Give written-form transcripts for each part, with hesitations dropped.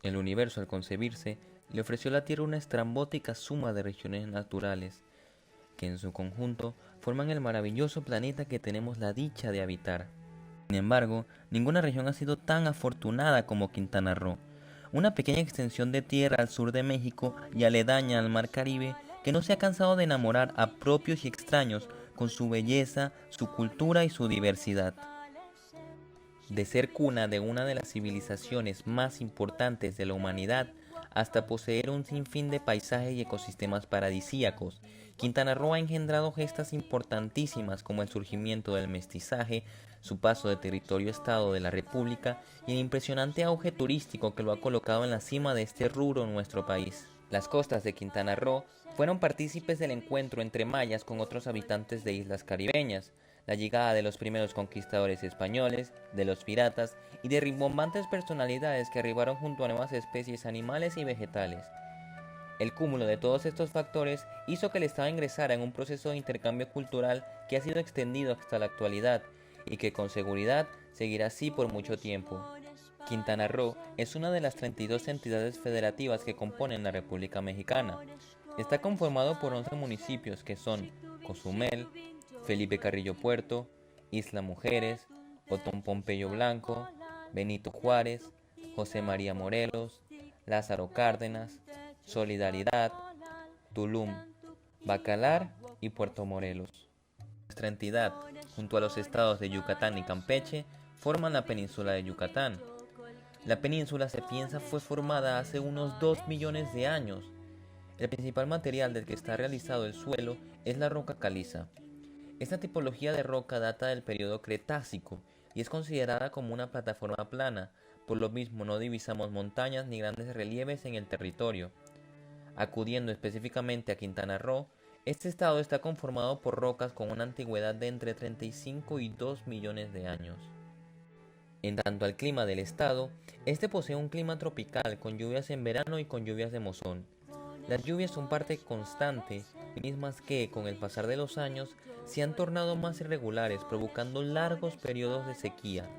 El universo, al concebirse, le ofreció a la Tierra una estrambótica suma de regiones naturales, que en su conjunto forman el maravilloso planeta que tenemos la dicha de habitar. Sin embargo, ninguna región ha sido tan afortunada como Quintana Roo, una pequeña extensión de tierra al sur de México y aledaña al Mar Caribe que no se ha cansado de enamorar a propios y extraños con su belleza, su cultura y su diversidad. De ser cuna de una de las civilizaciones más importantes de la humanidad, hasta poseer un sinfín de paisajes y ecosistemas paradisíacos, Quintana Roo ha engendrado gestas importantísimas como el surgimiento del mestizaje, su paso de territorio-estado de la República y el impresionante auge turístico que lo ha colocado en la cima de este rubro en nuestro país. Las costas de Quintana Roo fueron partícipes del encuentro entre mayas con otros habitantes de islas caribeñas, la llegada de los primeros conquistadores españoles, de los piratas y de rimbombantes personalidades que arribaron junto a nuevas especies animales y vegetales. El cúmulo de todos estos factores hizo que el Estado ingresara en un proceso de intercambio cultural que ha sido extendido hasta la actualidad y que con seguridad seguirá así por mucho tiempo. Quintana Roo es una de las 32 entidades federativas que componen la República Mexicana. Está conformado por 11 municipios que son Cozumel, Felipe Carrillo Puerto, Isla Mujeres, Otón Pompeyo Blanco, Benito Juárez, José María Morelos, Lázaro Cárdenas, Solidaridad, Tulum, Bacalar y Puerto Morelos. Nuestra entidad, junto a los estados de Yucatán y Campeche, forman la península de Yucatán. La península se piensa fue formada hace unos 2 millones de años. El principal material del que está realizado el suelo es la roca caliza. Esta tipología de roca data del periodo Cretácico y es considerada como una plataforma plana, por lo mismo no divisamos montañas ni grandes relieves en el territorio. Acudiendo específicamente a Quintana Roo, este estado está conformado por rocas con una antigüedad de entre 35 y 2 millones de años. En tanto al clima del estado, este posee un clima tropical con lluvias en verano y con lluvias de monzón. Las lluvias son parte constante, mismas que, con el pasar de los años, se han tornado más irregulares, provocando largos periodos de sequía.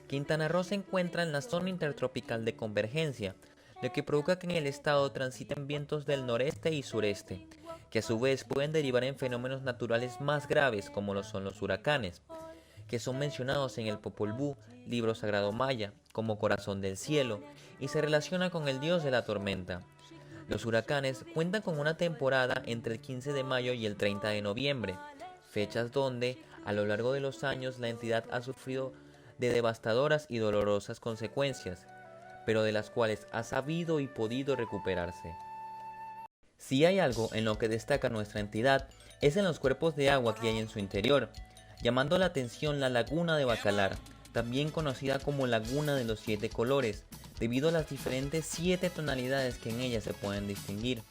Quintana Roo se encuentra en la zona intertropical de convergencia, lo que provoca que en el estado transiten vientos del noreste y sureste, que a su vez pueden derivar en fenómenos naturales más graves como lo son los huracanes, que son mencionados en el Popol Vuh, libro sagrado maya, como corazón del cielo, y se relaciona con el dios de la tormenta. Los huracanes cuentan con una temporada entre el 15 de mayo y el 30 de noviembre, fechas donde, a lo largo de los años, la entidad ha sufrido de devastadoras y dolorosas consecuencias, pero de las cuales ha sabido y podido recuperarse. Si hay algo en lo que destaca nuestra entidad, es en los cuerpos de agua que hay en su interior, llamando la atención la laguna de Bacalar, también conocida como Laguna de los 7 colores, debido a las diferentes 7 tonalidades que en ella se pueden distinguir.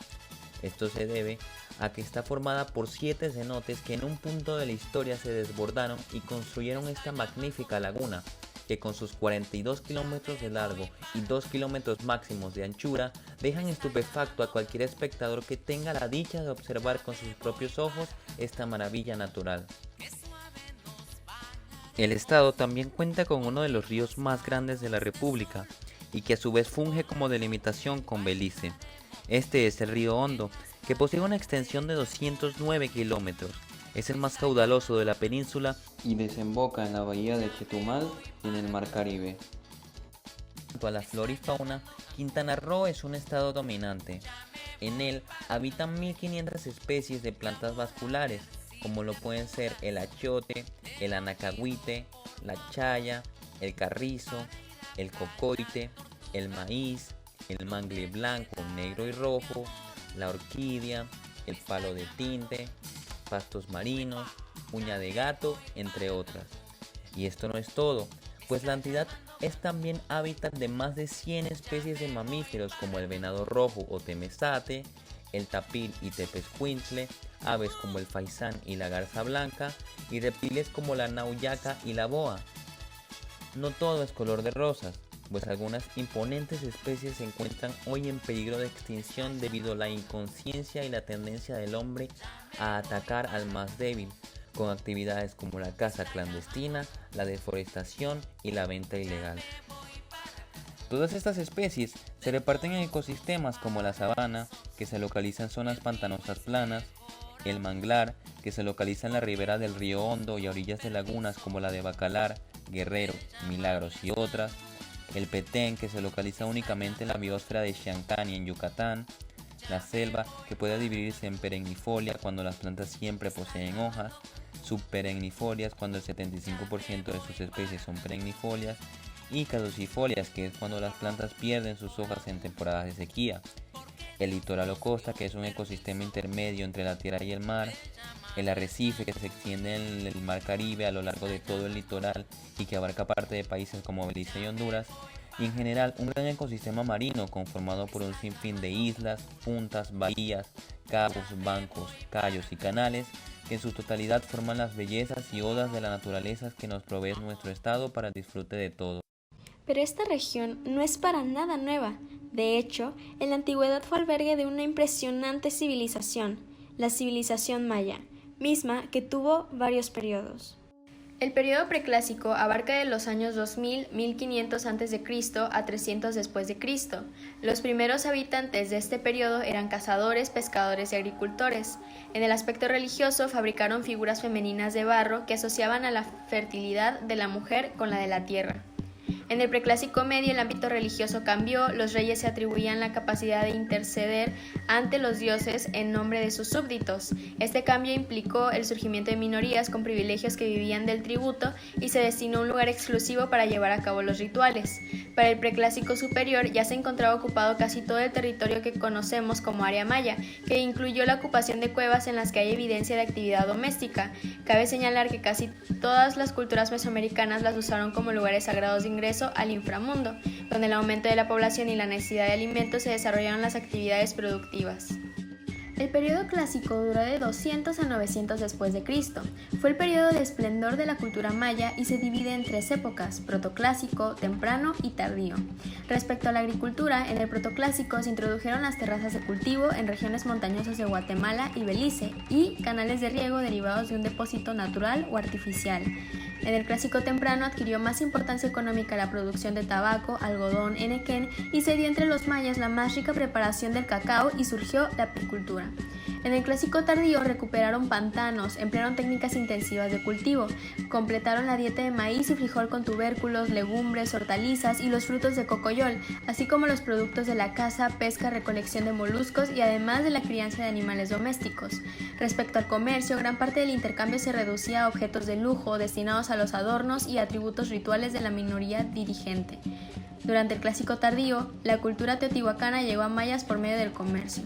Esto se debe a que está formada por 7 cenotes que en un punto de la historia se desbordaron y construyeron esta magnífica laguna, que con sus 42 kilómetros de largo y 2 kilómetros máximos de anchura, dejan estupefacto a cualquier espectador que tenga la dicha de observar con sus propios ojos esta maravilla natural. El estado también cuenta con uno de los ríos más grandes de la República y que a su vez funge como delimitación con Belice. Este es el río Hondo, que posee una extensión de 209 kilómetros. Es el más caudaloso de la península y desemboca en la bahía de Chetumal y en el Mar Caribe. En cuanto a la flora y fauna, Quintana Roo es un estado dominante. En él habitan 1500 especies de plantas vasculares, como lo pueden ser el achiote, el anacahuite, la chaya, el carrizo, el cocoite, el maíz, el mangle blanco, negro y rojo, la orquídea, el palo de tinte, pastos marinos, uña de gato, entre otras. Y esto no es todo, pues la entidad es también hábitat de más de 100 especies de mamíferos como el venado rojo o temesate, el tapir y tepezcuintle, aves como el faisán y la garza blanca, y reptiles como la nauyaca y la boa. No todo es color de rosas, pues algunas imponentes especies se encuentran hoy en peligro de extinción debido a la inconsciencia y la tendencia del hombre a atacar al más débil, con actividades como la caza clandestina, la deforestación y la venta ilegal. Todas estas especies se reparten en ecosistemas como la sabana, que se localiza en zonas pantanosas planas, el manglar, que se localiza en la ribera del río Hondo y a orillas de lagunas como la de Bacalar, Guerrero, Milagros y otras, el petén, que se localiza únicamente en la biosfera de Chiancani en Yucatán, la selva, que puede dividirse en perennifolia cuando las plantas siempre poseen hojas, subperennifolias cuando el 75% de sus especies son perennifolias, y caducifolias, que es cuando las plantas pierden sus hojas en temporadas de sequía. El litoral o costa, que es un ecosistema intermedio entre la tierra y el mar. El arrecife, que se extiende en el mar Caribe a lo largo de todo el litoral y que abarca parte de países como Belice y Honduras. Y en general un gran ecosistema marino conformado por un sinfín de islas, puntas, bahías, cabos, bancos, cayos y canales que en su totalidad forman las bellezas y odas de la naturaleza que nos provee nuestro estado para el disfrute de todos. Pero esta región no es para nada nueva. De hecho, en la antigüedad fue albergue de una impresionante civilización, la civilización maya, misma que tuvo varios periodos. El periodo preclásico abarca de los años 2000-1500 a.C. a 300 después de Cristo. Los primeros habitantes de este periodo eran cazadores, pescadores y agricultores. En el aspecto religioso fabricaron figuras femeninas de barro que asociaban a la fertilidad de la mujer con la de la tierra. En el preclásico medio el ámbito religioso cambió, los reyes se atribuían la capacidad de interceder ante los dioses en nombre de sus súbditos. Este cambio implicó el surgimiento de minorías con privilegios que vivían del tributo y se destinó un lugar exclusivo para llevar a cabo los rituales. Para el preclásico superior ya se encontraba ocupado casi todo el territorio que conocemos como área maya, que incluyó la ocupación de cuevas en las que hay evidencia de actividad doméstica. Cabe señalar que casi todas las culturas mesoamericanas las usaron como lugares sagrados de ingreso al inframundo, donde el aumento de la población y la necesidad de alimentos se desarrollaron las actividades productivas. El periodo clásico duró de 200 a 900 después de Cristo. Fue el periodo de esplendor de la cultura maya y se divide en tres épocas: protoclásico, temprano y tardío. Respecto a la agricultura, en el protoclásico se introdujeron las terrazas de cultivo en regiones montañosas de Guatemala y Belice y canales de riego derivados de un depósito natural o artificial. En el clásico temprano adquirió más importancia económica la producción de tabaco, algodón, henequén y se dio entre los mayas la más rica preparación del cacao y surgió la apicultura. En el clásico tardío recuperaron pantanos, emplearon técnicas intensivas de cultivo, completaron la dieta de maíz y frijol con tubérculos, legumbres, hortalizas y los frutos de cocoyol, así como los productos de la caza, pesca, recolección de moluscos y además de la crianza de animales domésticos. Respecto al comercio, gran parte del intercambio se reducía a objetos de lujo destinados a los adornos y atributos rituales de la minoría dirigente. Durante el clásico tardío, la cultura teotihuacana llegó a mayas por medio del comercio.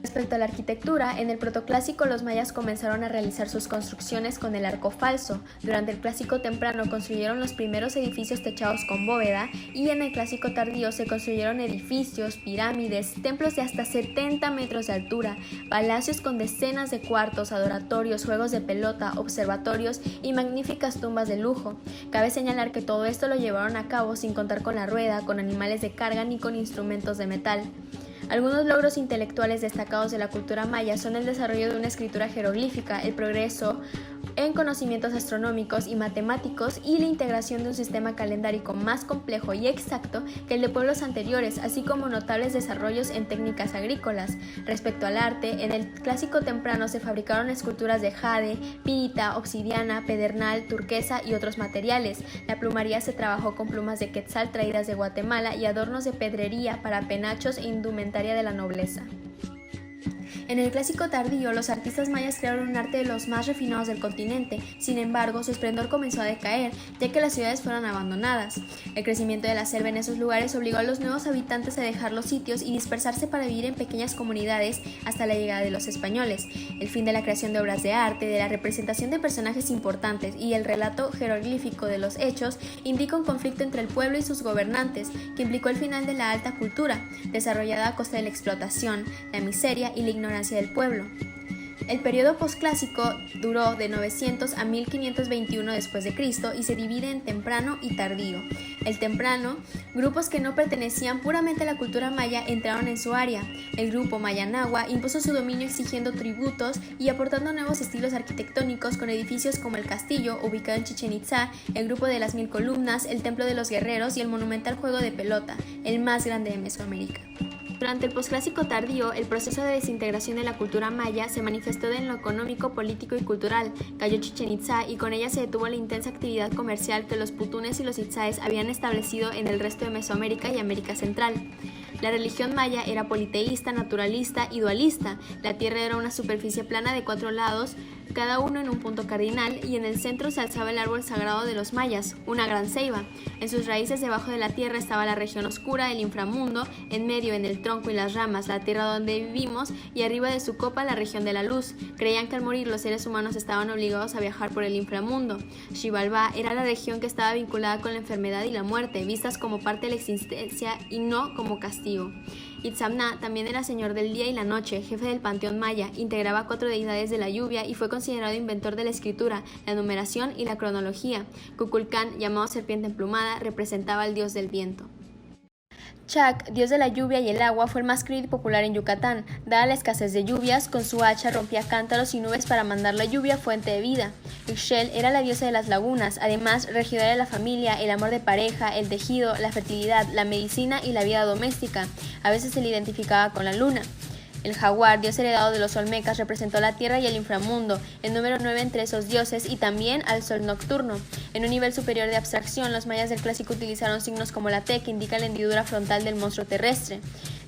Respecto a la arquitectura, en el protoclásico los mayas comenzaron a realizar sus construcciones con el arco falso. Durante el clásico temprano construyeron los primeros edificios techados con bóveda y en el clásico tardío se construyeron edificios, pirámides, templos de hasta 70 metros de altura, palacios con decenas de cuartos, adoratorios, juegos de pelota, observatorios y magníficas tumbas de lujo. Cabe señalar que todo esto lo llevaron a cabo sin contar con la rueda, con animales de carga ni con instrumentos de metal. Algunos logros intelectuales destacados de la cultura maya son el desarrollo de una escritura jeroglífica, el progreso en conocimientos astronómicos y matemáticos y la integración de un sistema calendárico más complejo y exacto que el de pueblos anteriores, así como notables desarrollos en técnicas agrícolas. Respecto al arte, en el clásico temprano se fabricaron esculturas de jade, pirita, obsidiana, pedernal, turquesa y otros materiales. La plumaría se trabajó con plumas de quetzal traídas de Guatemala y adornos de pedrería para penachos e indumentaria de la nobleza. En el clásico tardío, los artistas mayas crearon un arte de los más refinados del continente. Sin embargo, su esplendor comenzó a decaer, ya que las ciudades fueron abandonadas. El crecimiento de la selva en esos lugares obligó a los nuevos habitantes a dejar los sitios y dispersarse para vivir en pequeñas comunidades hasta la llegada de los españoles. El fin de la creación de obras de arte, de la representación de personajes importantes y el relato jeroglífico de los hechos indica un conflicto entre el pueblo y sus gobernantes, que implicó el final de la alta cultura, desarrollada a costa de la explotación, la miseria y la ignorancia del pueblo. El periodo posclásico duró de 900 a 1521 después de Cristo y se divide en temprano y tardío. El temprano, grupos que no pertenecían puramente a la cultura maya entraron en su área. El grupo Maya-Nahua impuso su dominio exigiendo tributos y aportando nuevos estilos arquitectónicos con edificios como el castillo, ubicado en Chichén Itzá, el grupo de las 1000 columnas, el templo de los guerreros y el monumental juego de pelota, el más grande de Mesoamérica. Durante el posclásico tardío, el proceso de desintegración de la cultura maya se manifestó en lo económico, político y cultural. Cayó Chichén Itzá y con ella se detuvo la intensa actividad comercial que los putunes y los itzáes habían establecido en el resto de Mesoamérica y América Central. La religión maya era politeísta, naturalista y dualista. La tierra era una superficie plana de 4 lados, cada uno en un punto cardinal, y en el centro se alzaba el árbol sagrado de los mayas, una gran ceiba. En sus raíces debajo de la tierra estaba la región oscura, el inframundo, en medio, en el tronco y las ramas, la tierra donde vivimos, y arriba de su copa la región de la luz. Creían que al morir los seres humanos estaban obligados a viajar por el inframundo. Xibalbá era la región que estaba vinculada con la enfermedad y la muerte, vistas como parte de la existencia y no como castigo. Itzamna también era señor del día y la noche, jefe del panteón maya, integraba 4 deidades de la lluvia y fue considerado inventor de la escritura, la numeración y la cronología. Kukulcán, llamado serpiente emplumada, representaba al dios del viento. Chac, dios de la lluvia y el agua, fue el más querido y popular en Yucatán. Dada la escasez de lluvias, con su hacha rompía cántaros y nubes para mandar la lluvia, fuente de vida. Ixchel era la diosa de las lagunas, además regidora de la familia, el amor de pareja, el tejido, la fertilidad, la medicina y la vida doméstica. A veces se le identificaba con la luna. El jaguar, dios heredado de los olmecas, representó la tierra y el inframundo, el número 9 entre esos dioses, y también al sol nocturno. En un nivel superior de abstracción, los mayas del clásico utilizaron signos como la T, que indica la hendidura frontal del monstruo terrestre.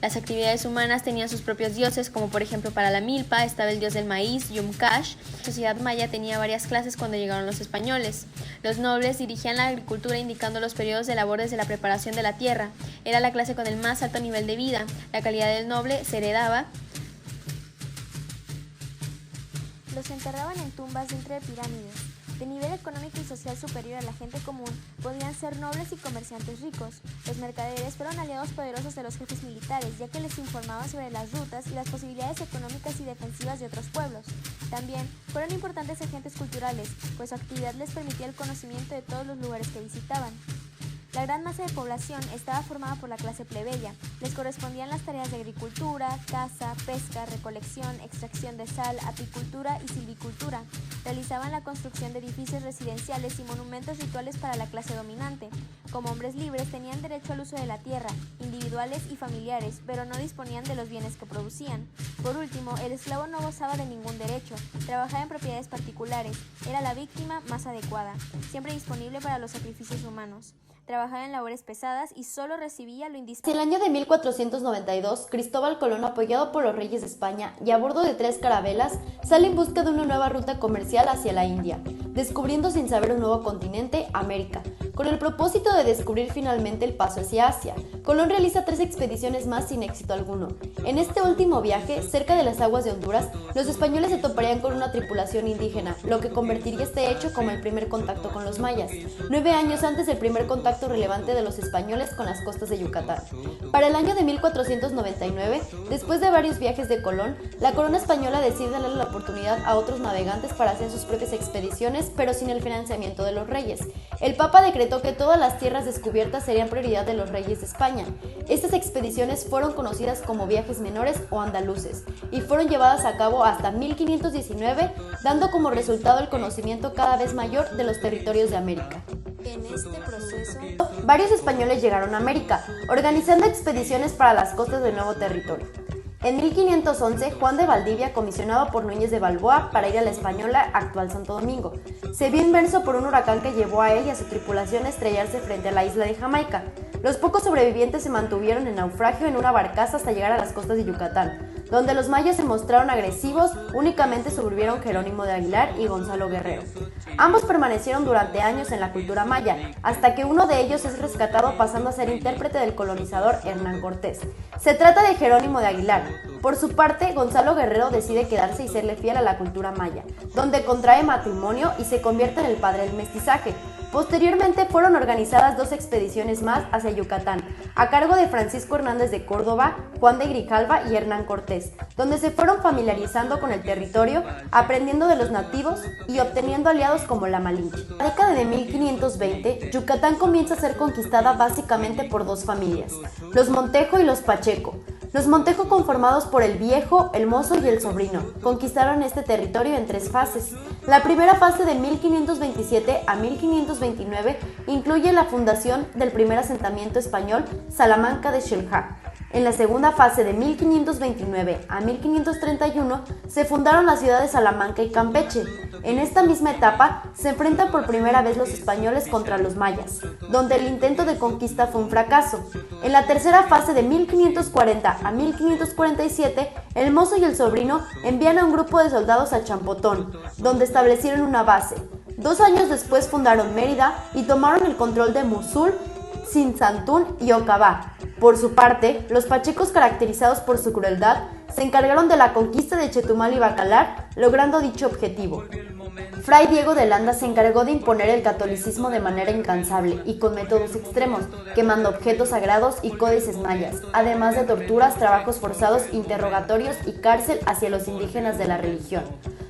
Las actividades humanas tenían sus propios dioses, como por ejemplo para la milpa estaba el dios del maíz, Yumcash. La sociedad maya tenía varias clases cuando llegaron los españoles. Los nobles dirigían la agricultura indicando los periodos de labor desde la preparación de la tierra. Era la clase con el más alto nivel de vida. La calidad del noble se heredaba. Los enterraban en tumbas dentro de pirámides. De nivel económico y social superior a la gente común, podían ser nobles y comerciantes ricos. Los mercaderes fueron aliados poderosos de los jefes militares, ya que les informaban sobre las rutas y las posibilidades económicas y defensivas de otros pueblos. También fueron importantes agentes culturales, pues su actividad les permitía el conocimiento de todos los lugares que visitaban. La gran masa de población estaba formada por la clase plebeya. Les correspondían las tareas de agricultura, caza, pesca, recolección, extracción de sal, apicultura y silvicultura. Realizaban la construcción de edificios residenciales y monumentos rituales para la clase dominante. Como hombres libres tenían derecho al uso de la tierra, individuales y familiares, pero no disponían de los bienes que producían. Por último, el esclavo no gozaba de ningún derecho. Trabajaba en propiedades particulares. Era la víctima más adecuada, siempre disponible para los sacrificios humanos. Trabajaba en labores pesadas y solo recibía lo indispensable. Hacia el año de 1492, Cristóbal Colón, apoyado por los reyes de España y a bordo de 3 carabelas, sale en busca de una nueva ruta comercial hacia la India, descubriendo sin saber un nuevo continente, América. Con el propósito de descubrir finalmente el paso hacia Asia, Colón realiza 3 expediciones más sin éxito alguno. En este último viaje, cerca de las aguas de Honduras, los españoles se toparían con una tripulación indígena, lo que convertiría este hecho como el primer contacto con los mayas, 9 años antes del primer contacto relevante de los españoles con las costas de Yucatán. Para el año de 1499, después de varios viajes de Colón, la corona española decide darle la oportunidad a otros navegantes para hacer sus propias expediciones, pero sin el financiamiento de los reyes. El Papa decretó que todas las tierras descubiertas serían prioridad de los reyes de España. Estas expediciones fueron conocidas como viajes menores o andaluces, y fueron llevadas a cabo hasta 1519, dando como resultado el conocimiento cada vez mayor de los territorios de América. En este proceso, varios españoles llegaron a América, organizando expediciones para las costas del nuevo territorio. En 1511, Juan de Valdivia, comisionado por Núñez de Balboa para ir a la Española, actual Santo Domingo, se vio inmerso por un huracán que llevó a él y a su tripulación a estrellarse frente a la isla de Jamaica. Los pocos sobrevivientes se mantuvieron en naufragio en una barcaza hasta llegar a las costas de Yucatán, donde los mayas se mostraron agresivos. Únicamente sobrevivieron Jerónimo de Aguilar y Gonzalo Guerrero. Ambos permanecieron durante años en la cultura maya, hasta que uno de ellos es rescatado pasando a ser intérprete del colonizador Hernán Cortés. Se trata de Jerónimo de Aguilar. Por su parte, Gonzalo Guerrero decide quedarse y serle fiel a la cultura maya, donde contrae matrimonio y se convierte en el padre del mestizaje. Posteriormente fueron organizadas 2 expediciones más hacia Yucatán, a cargo de Francisco Hernández de Córdoba, Juan de Grijalva y Hernán Cortés, donde se fueron familiarizando con el territorio, aprendiendo de los nativos y obteniendo aliados como la Malinche. En la década de 1520, Yucatán comienza a ser conquistada básicamente por 2 familias, los Montejo y los Pacheco. Los Montejo, conformados por el viejo, el mozo y el sobrino, conquistaron este territorio en 3 fases. La primera fase de 1527 a 1529 incluye la fundación del primer asentamiento español, Salamanca de Xel-Há. En la segunda fase de 1529 a 1531 se fundaron las ciudades de Salamanca y Campeche. En esta misma etapa se enfrentan por primera vez los españoles contra los mayas, donde el intento de conquista fue un fracaso. En la tercera fase de 1540 a 1547, el mozo y el sobrino envían a un grupo de soldados a Champotón, donde establecieron una base. 2 años después fundaron Mérida y tomaron el control de Mosul, Sinzantún y Ocabá. Por su parte, los pachecos, caracterizados por su crueldad, se encargaron de la conquista de Chetumal y Bacalar, logrando dicho objetivo. Fray Diego de Landa se encargó de imponer el catolicismo de manera incansable y con métodos extremos, quemando objetos sagrados y códices mayas, además de torturas, trabajos forzados, interrogatorios y cárcel hacia los indígenas de la religión.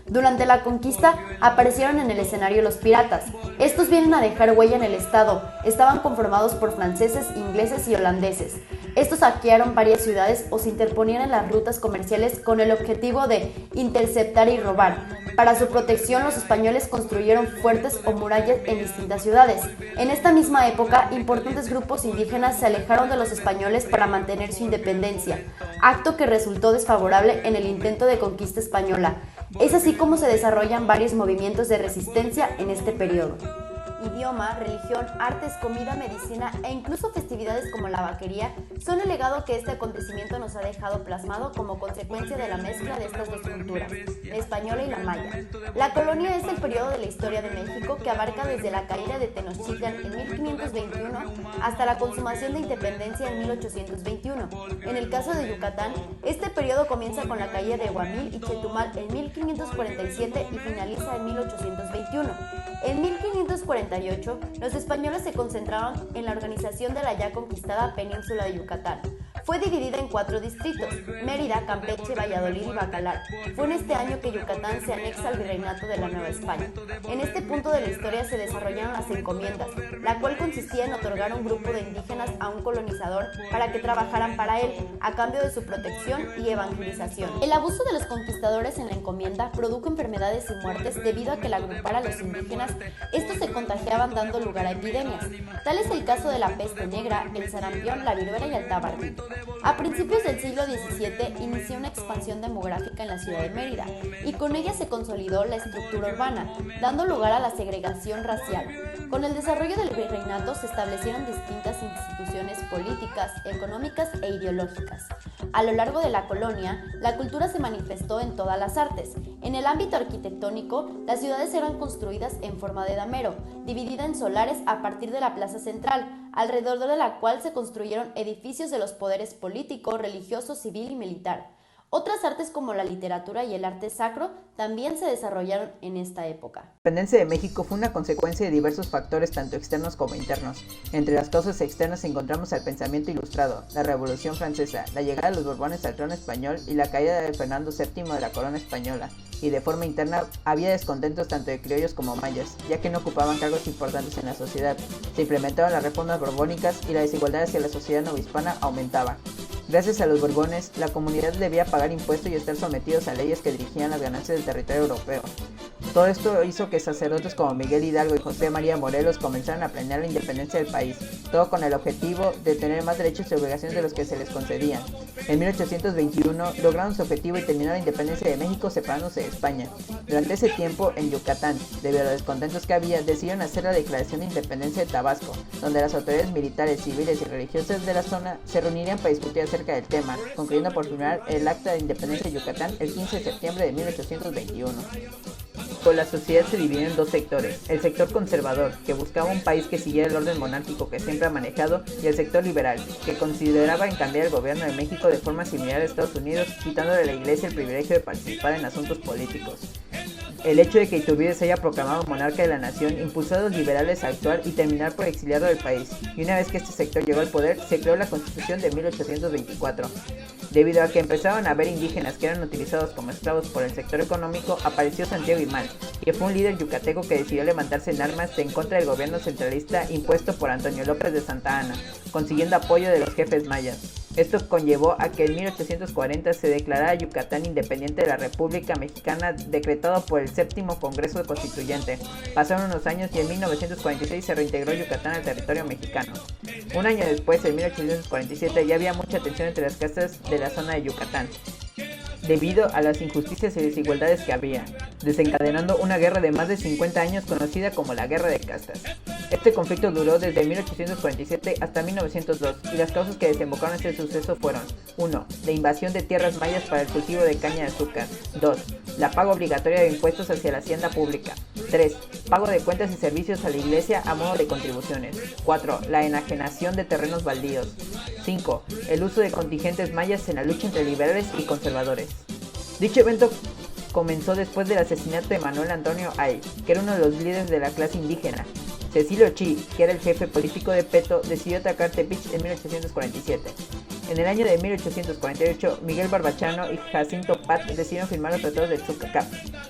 Durante la conquista aparecieron en el escenario los piratas. Estos vienen a dejar huella en el estado. Estaban conformados por franceses, ingleses y holandeses. Estos saquearon varias ciudades o se interponían en las rutas comerciales con el objetivo de interceptar y robar. Para su protección, los españoles construyeron fuertes o murallas en distintas ciudades. En esta misma época, importantes grupos indígenas se alejaron de los españoles para mantener su independencia, acto que resultó desfavorable en el intento de conquista española. Es así como se desarrollan varios movimientos de resistencia en este periodo. Idioma, religión, artes, comida, medicina e incluso festividades como la vaquería son el legado que este acontecimiento nos ha dejado plasmado como consecuencia de la mezcla de estas 2 culturas, la española y la maya. La colonia es el periodo de la historia de México que abarca desde la caída de Tenochtitlan en 1521 hasta la consumación de independencia en 1821. En el caso de Yucatán, este periodo comienza con la caída de Huamil y Chetumal en 1547 y finaliza en 1821. En 1548, los españoles se concentraron en la organización de la ya conquistada península de Yucatán. Fue dividida en 4 distritos: Mérida, Campeche, Valladolid y Bacalar. Fue en este año que Yucatán se anexa al virreinato de la Nueva España. En este punto de la historia se desarrollaron las encomiendas, la cual consistía en otorgar un grupo de indígenas a un colonizador para que trabajaran para él, a cambio de su protección y evangelización. El abuso de los conquistadores en la encomienda produjo enfermedades y muertes debido a que al agrupar a los indígenas, estos se contagiaban dando lugar a epidemias. Tal es el caso de la peste negra, el sarampión, la viruela y el tabardillo. A principios del siglo XVII inició una expansión demográfica en la ciudad de Mérida y con ella se consolidó la estructura urbana, dando lugar a la segregación racial. Con el desarrollo del virreinato se establecieron distintas instituciones políticas, económicas e ideológicas. A lo largo de la colonia, la cultura se manifestó en todas las artes. En el ámbito arquitectónico, las ciudades eran construidas en forma de damero, dividida en solares a partir de la plaza central, alrededor de la cual se construyeron edificios de los poderes político, religioso, civil y militar. Otras artes como la literatura y el arte sacro también se desarrollaron en esta época. La independencia de México fue una consecuencia de diversos factores tanto externos como internos. Entre las causas externas encontramos al pensamiento ilustrado, la Revolución Francesa, la llegada de los Borbones al trono español y la caída de Fernando VII de la corona española. Y de forma interna había descontentos tanto de criollos como mayas, ya que no ocupaban cargos importantes en la sociedad. Se implementaron las reformas borbónicas y la desigualdad hacia la sociedad novohispana aumentaba. Gracias a los Borbones, la comunidad debía pagar impuestos y estar sometidos a leyes que dirigían las ganancias del territorio europeo. Todo esto hizo que sacerdotes como Miguel Hidalgo y José María Morelos comenzaran a planear la independencia del país, todo con el objetivo de tener más derechos y obligaciones de los que se les concedían. En 1821 lograron su objetivo y terminó la independencia de México separándose de España. Durante ese tiempo, en Yucatán, debido a los descontentos que había, decidieron hacer la declaración de independencia de Tabasco, donde las autoridades militares, civiles y religiosas de la zona se reunirían para discutir acerca del tema, concluyendo por firmar el Acta de Independencia de Yucatán el 15 de septiembre de 1821. La sociedad se dividió en 2 sectores: el sector conservador, que buscaba un país que siguiera el orden monárquico que siempre ha manejado, y el sector liberal, que consideraba en cambiar el gobierno de México de forma similar a Estados Unidos, quitándole a la Iglesia el privilegio de participar en asuntos políticos. El hecho de que Iturbide se haya proclamado monarca de la nación impulsó a los liberales a actuar y terminar por exiliarlo del país, y una vez que este sector llegó al poder, se creó la Constitución de 1824. Debido a que empezaban a haber indígenas que eran utilizados como esclavos por el sector económico, apareció Santiago Imán, que fue un líder yucateco que decidió levantarse en armas en contra del gobierno centralista impuesto por Antonio López de Santa Anna, consiguiendo apoyo de los jefes mayas. Esto conllevó a que en 1840 se declarara Yucatán independiente de la República Mexicana, decretado por el Séptimo Congreso Constituyente. Pasaron unos años y en 1946 se reintegró Yucatán al territorio mexicano. Un año después, en 1847, ya había mucha tensión entre las castas de la zona de Yucatán, debido a las injusticias y desigualdades que había, desencadenando una guerra de más de 50 años conocida como la Guerra de Castas. Este conflicto duró desde 1847 hasta 1902 y las causas que desembocaron en este suceso fueron: 1. La invasión de tierras mayas para el cultivo de caña de azúcar. 2. La paga obligatoria de impuestos hacia la hacienda pública. 3. Pago de cuentas y servicios a la iglesia a modo de contribuciones. 4. La enajenación de terrenos baldíos. 5. El uso de contingentes mayas en la lucha entre liberales y conservadores. Dicho evento comenzó después del asesinato de Manuel Antonio Ay, que era uno de los líderes de la clase indígena. Cecilio Chi, que era el jefe político de Peto, decidió atacar Tepic en 1847. En el año de 1848, Miguel Barbachano y Jacinto Pat decidieron firmar los tratados de Tzucacap,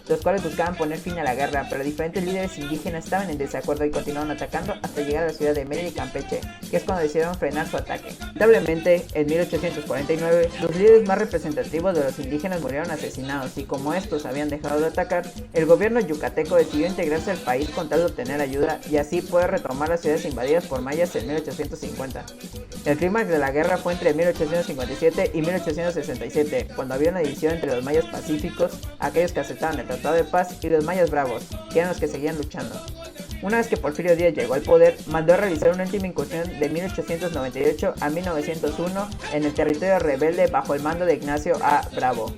los cuales buscaban poner fin a la guerra, pero diferentes líderes indígenas estaban en desacuerdo y continuaron atacando hasta llegar a la ciudad de Mérida y Campeche, que es cuando decidieron frenar su ataque. Lamentablemente, en 1849, los líderes más representativos de los indígenas murieron asesinados y como estos habían dejado de atacar, el gobierno yucateco decidió integrarse al país con tal de obtener ayuda y así poder retomar las ciudades invadidas por mayas en 1850. El clímax de la guerra fue entre 1857 y 1867, cuando había una división entre los mayas pacíficos, aquellos que aceptaban el Tratado de Paz, y los mayas bravos, que eran los que seguían luchando. Una vez que Porfirio Díaz llegó al poder, mandó a realizar una última incursión de 1898 a 1901 en el territorio rebelde bajo el mando de Ignacio A. Bravo.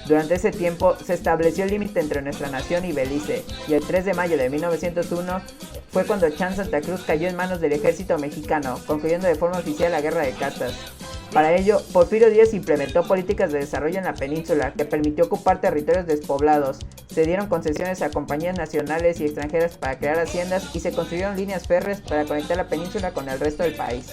Durante ese tiempo se estableció el límite entre nuestra nación y Belice, y el 3 de mayo de 1901 fue cuando Chan Santa Cruz cayó en manos del ejército mexicano, concluyendo de forma oficial la Guerra de Castas. Para ello, Porfirio Díaz implementó políticas de desarrollo en la península que permitió ocupar territorios despoblados, se dieron concesiones a compañías nacionales y extranjeras para crear haciendas y se construyeron líneas férreas para conectar la península con el resto del país.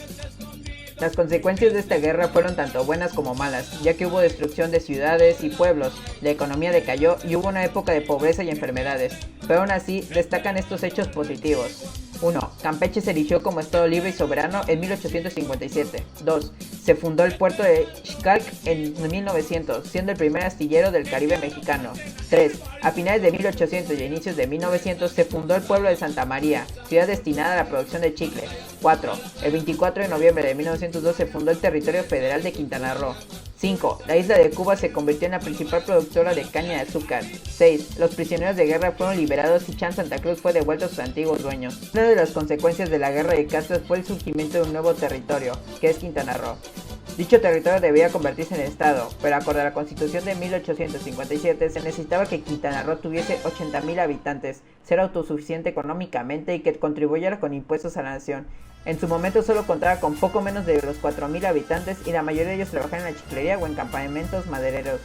Las consecuencias de esta guerra fueron tanto buenas como malas, ya que hubo destrucción de ciudades y pueblos, la economía decayó y hubo una época de pobreza y enfermedades, pero aún así destacan estos hechos positivos. 1. Campeche se erigió como estado libre y soberano en 1857. 2. Se fundó el puerto de Xcalc en 1900, siendo el primer astillero del Caribe mexicano. 3. A finales de 1800 y inicios de 1900 se fundó el pueblo de Santa María, ciudad destinada a la producción de chicle. 4. El 24 de noviembre de 1902 se fundó el territorio federal de Quintana Roo. 5. La isla de Cuba se convirtió en la principal productora de caña de azúcar. 6. Los prisioneros de guerra fueron liberados y Chan Santa Cruz fue devuelto a sus antiguos dueños. Una de las consecuencias de la Guerra de Castas fue el surgimiento de un nuevo territorio, que es Quintana Roo. Dicho territorio debía convertirse en estado, pero acorde a la Constitución de 1857 se necesitaba que Quintana Roo tuviese 80,000 habitantes, ser autosuficiente económicamente y que contribuyera con impuestos a la nación. En su momento solo contaba con poco menos de los 4,000 habitantes y la mayoría de ellos trabajaban en la chiclería o en campamentos madereros.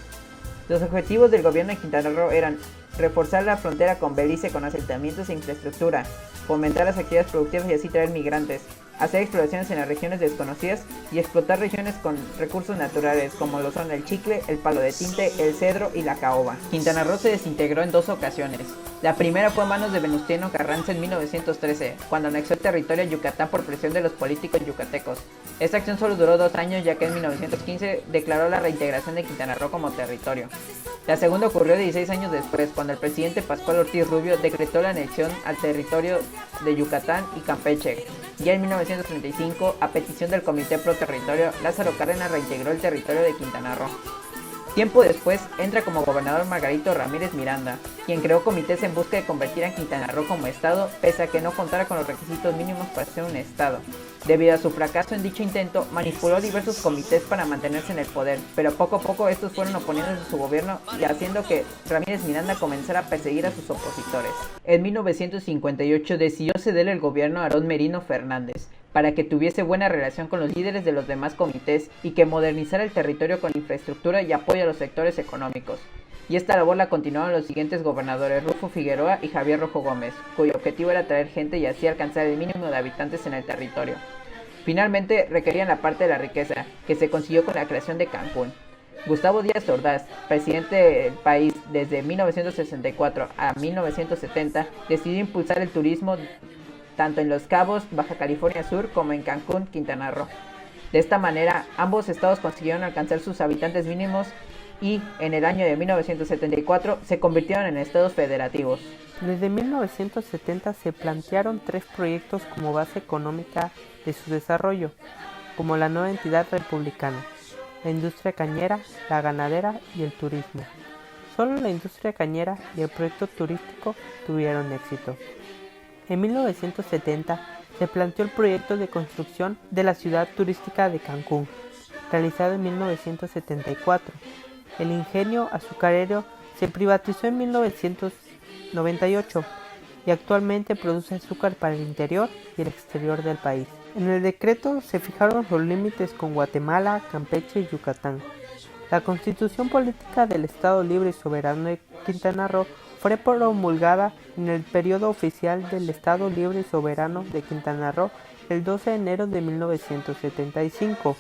Los objetivos del gobierno de Quintana Roo eran reforzar la frontera con Belice con asentamientos e infraestructura, fomentar las actividades productivas y así traer migrantes, hacer exploraciones en las regiones desconocidas y explotar regiones con recursos naturales como lo son el chicle, el palo de tinte, el cedro y la caoba. Quintana Roo se desintegró en 2 ocasiones. La primera fue a manos de Venustiano Carranza en 1913, cuando anexó el territorio a Yucatán por presión de los políticos yucatecos. Esta acción solo duró 2 años, ya que en 1915 declaró la reintegración de Quintana Roo como territorio. La segunda ocurrió 16 años después, cuando el presidente Pascual Ortiz Rubio decretó la anexión al territorio de Yucatán y Campeche. Ya en 1935, a petición del Comité Pro Territorio, Lázaro Cárdenas reintegró el territorio de Quintana Roo. Tiempo después, entra como gobernador Margarito Ramírez Miranda, quien creó comités en busca de convertir a Quintana Roo como estado, pese a que no contara con los requisitos mínimos para ser un estado. Debido a su fracaso en dicho intento, manipuló diversos comités para mantenerse en el poder, pero poco a poco estos fueron oponiéndose a su gobierno y haciendo que Ramírez Miranda comenzara a perseguir a sus opositores. En 1958 decidió ceder el gobierno a Aarón Merino Fernández, para que tuviese buena relación con los líderes de los demás comités y que modernizara el territorio con infraestructura y apoyo a los sectores económicos. y esta labor la continuaron los siguientes gobernadores Rufo Figueroa y Javier Rojo Gómez, cuyo objetivo era traer gente y así alcanzar el mínimo de habitantes en el territorio. Finalmente requerían la parte de la riqueza, que se consiguió con la creación de Cancún. Gustavo Díaz Ordaz, presidente del país desde 1964 a 1970, decidió impulsar el turismo tanto en Los Cabos, Baja California Sur, como en Cancún, Quintana Roo. De esta manera, ambos estados consiguieron alcanzar sus habitantes mínimos y, en el año de 1974, se convirtieron en estados federativos. Desde 1970 se plantearon 3 proyectos como base económica de su desarrollo, como la nueva entidad republicana, la industria cañera, la ganadera y el turismo. Solo la industria cañera y el proyecto turístico tuvieron éxito. En 1970 se planteó el proyecto de construcción de la ciudad turística de Cancún, realizado en 1974. El ingenio azucarero se privatizó en 1998 y actualmente produce azúcar para el interior y el exterior del país. En el decreto se fijaron los límites con Guatemala, Campeche y Yucatán. La Constitución Política del Estado Libre y Soberano de Quintana Roo fue promulgada en el periodo oficial del Estado Libre y Soberano de Quintana Roo el 12 de enero de 1975,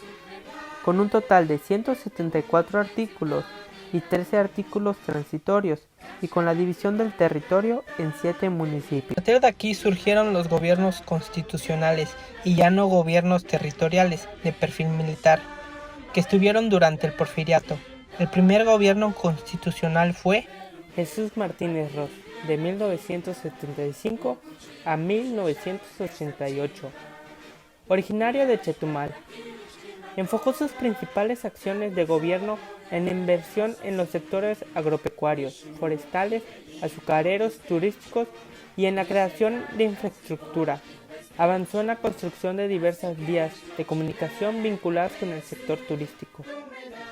con un total de 174 artículos y 13 artículos transitorios, y con la división del territorio en 7 municipios. A partir de aquí surgieron los gobiernos constitucionales y ya no gobiernos territoriales de perfil militar, que estuvieron durante el Porfiriato. El primer gobierno constitucional fue Jesús Martínez Ros, de 1975 a 1988. Originario de Chetumal, enfocó sus principales acciones de gobierno en la inversión en los sectores agropecuarios, forestales, azucareros, turísticos y en la creación de infraestructura. Avanzó en la construcción de diversas vías de comunicación vinculadas con el sector turístico.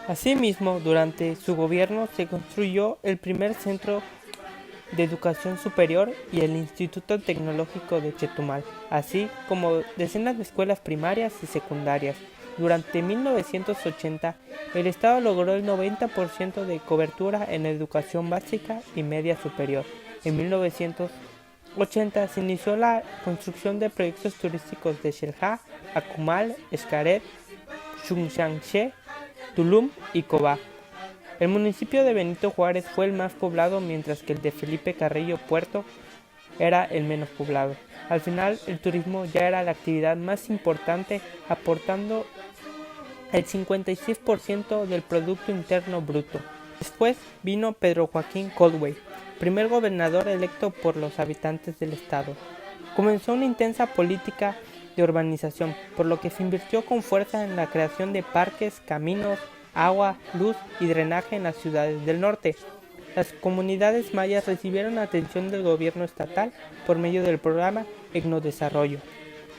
Asimismo, durante su gobierno se construyó el primer centro de educación superior y el Instituto Tecnológico de Chetumal, así como decenas de escuelas primarias y secundarias. Durante 1980, el Estado logró el 90% de cobertura en educación básica y media superior. En 1980 se inició la construcción de proyectos turísticos de Xel-Há, Akumal, Xcaret, Xunxanxe, Tulum y Cobá. El municipio de Benito Juárez fue el más poblado, mientras que el de Felipe Carrillo Puerto era el menos poblado. Al final, el turismo ya era la actividad más importante, aportando el 56% del Producto Interno Bruto. Después vino Pedro Joaquín Coldwell, primer gobernador electo por los habitantes del estado. Comenzó una intensa política de urbanización, por lo que se invirtió con fuerza en la creación de parques, caminos, agua, luz y drenaje en las ciudades del norte. Las comunidades mayas recibieron atención del gobierno estatal por medio del programa Etnodesarrollo.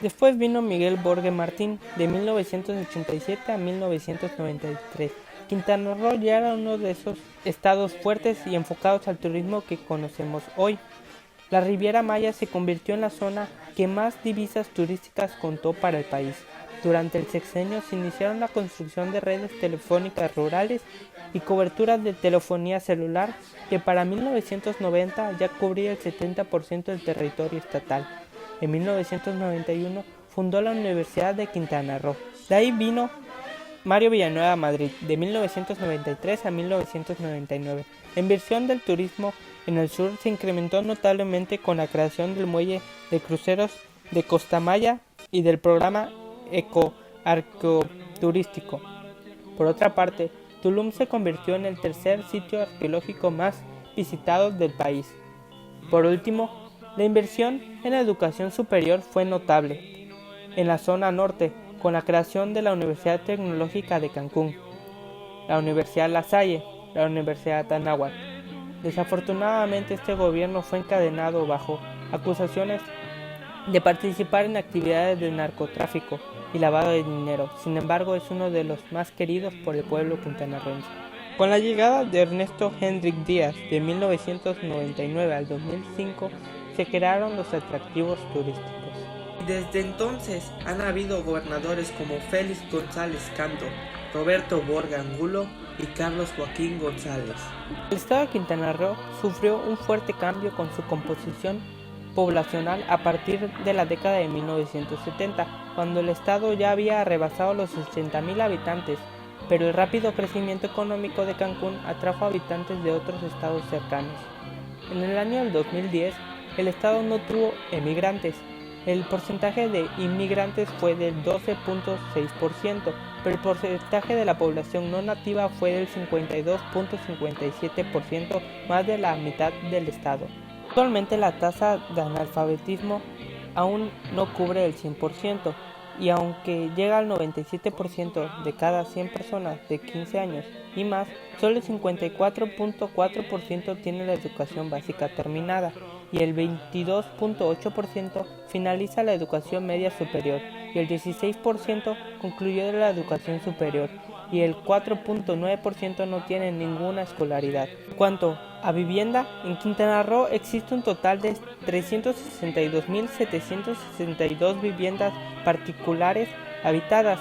Después vino Miguel Borge Martín, de 1987 a 1993. Quintana Roo ya era uno de esos estados fuertes y enfocados al turismo que conocemos hoy. La Riviera Maya se convirtió en la zona que más divisas turísticas contó para el país. Durante el sexenio se iniciaron la construcción de redes telefónicas rurales y coberturas de telefonía celular, que para 1990 ya cubría el 70% del territorio estatal. En 1991 fundó la Universidad de Quintana Roo. De ahí vino Mario Villanueva Madrid, de 1993 a 1999. La inversión del turismo en el sur se incrementó notablemente con la creación del muelle de cruceros de Costa Maya y del programa ecoarqueoturístico. Por otra parte, Tulum se convirtió en el tercer sitio arqueológico más visitado del país. Por último, la inversión en la educación superior fue notable en la zona norte, con la creación de la Universidad Tecnológica de Cancún, la Universidad La Salle, la Universidad Anáhuac. Desafortunadamente, este gobierno fue encadenado bajo acusaciones de participar en actividades de narcotráfico y lavado de dinero. Sin embargo, es uno de los más queridos por el pueblo quintanarroense. Con la llegada de Ernesto Hendrik Díaz de 1999 al 2005, se crearon los atractivos turísticos. desde entonces han habido gobernadores como Félix González Canto, Roberto Borge Angulo y Carlos Joaquín González. El estado de Quintana Roo sufrió un fuerte cambio con su composición poblacional a partir de la década de 1970, cuando el estado ya había rebasado los 80,000 habitantes, pero el rápido crecimiento económico de Cancún atrajo habitantes de otros estados cercanos. En el año del 2010, el estado no tuvo emigrantes. El porcentaje de inmigrantes fue del 12.6%, pero el porcentaje de la población no nativa fue del 52.57%, más de la mitad del estado. Actualmente la tasa de analfabetismo aún no cubre el 100%, y aunque llega al 97% de cada 100 personas de 15 años y más, solo el 54.4% tiene la educación básica terminada y el 22.8% finaliza la educación media superior y el 16% concluyó la educación superior y el 4.9% no tiene ninguna escolaridad. En cuanto a vivienda, en Quintana Roo existe un total de 362.762 viviendas particulares habitadas.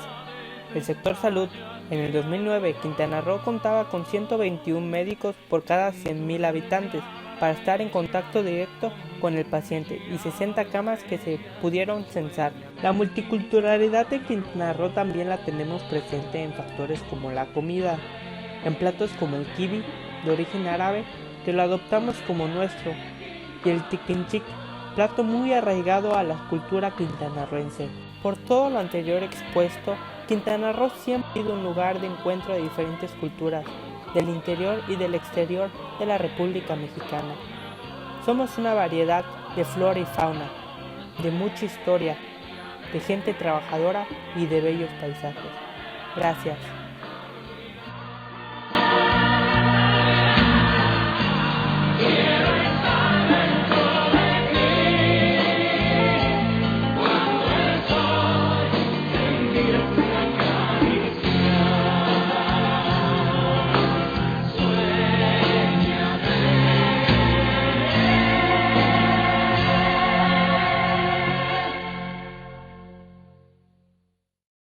El sector salud. En el 2009, Quintana Roo contaba con 121 médicos por cada 100,000 habitantes para estar en contacto directo con el paciente y 60 camas que se pudieron censar. La multiculturalidad de Quintana Roo también la tenemos presente en factores como la comida, en platos como el kiwi, de origen árabe, que lo adoptamos como nuestro, y el tiquinchic, plato muy arraigado a la cultura quintanarroense. Por todo lo anterior expuesto, Quintana Roo siempre ha sido un lugar de encuentro de diferentes culturas, del interior y del exterior de la República Mexicana. Somos una variedad de flora y fauna, de mucha historia, de gente trabajadora y de bellos paisajes. Gracias.